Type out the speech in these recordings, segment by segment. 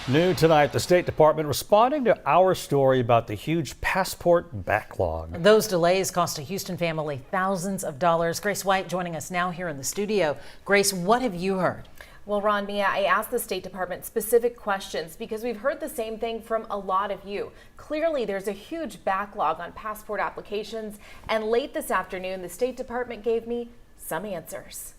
New tonight, the State Department responding to our story about the huge passport backlog. Those delays cost a Houston family thousands of dollars. Grace White joining us now here in the studio. Grace, what have you heard? Well, Ron, Mia, I asked the State Department specific questions because we've heard the same thing from a lot of you. Clearly, there's a huge backlog on passport applications, and late this afternoon, the State Department gave me some answers.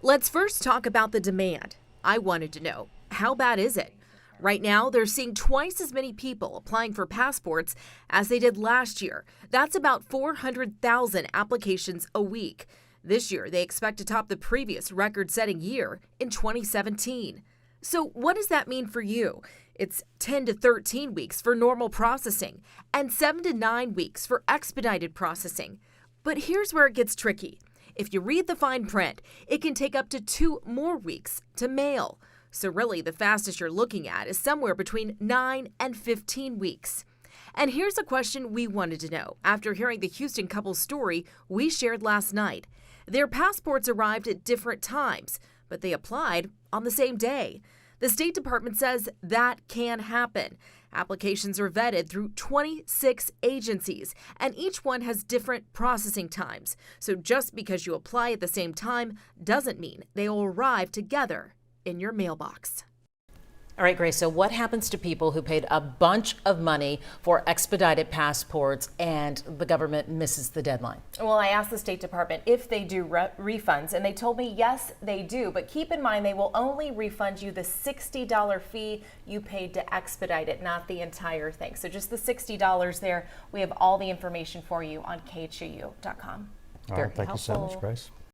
Let's first talk about the demand. I wanted to know, how bad is it? Right now, they're seeing twice as many people applying for passports as they did last year. That's about 400,000 applications a week. This year, they expect to top the previous record-setting year in 2017. So what does that mean for you? It's 10 to 13 weeks for normal processing and 7 to 9 weeks for expedited processing. But here's where it gets tricky. If you read the fine print, it can take up to 2 more weeks to mail. So really, the fastest you're looking at is somewhere between 9 and 15 weeks. And here's a question we wanted to know after hearing the Houston couple's story we shared last night. Their passports arrived at different times, but they applied on the same day. The State Department says that can happen. Applications are vetted through 26 agencies, and each one has different processing times. So just because you apply at the same time doesn't mean they will arrive together in your mailbox. All right, Grace, so what happens to people who paid a bunch of money for expedited passports and the government misses the deadline? Well, I asked the State Department if they do refunds, and they told me yes, they do. But keep in mind, they will only refund you the $60 fee you paid to expedite it, not the entire thing. So just the $60 there. We have all the information for you on KHOU.com. All right, thank you so much, Grace.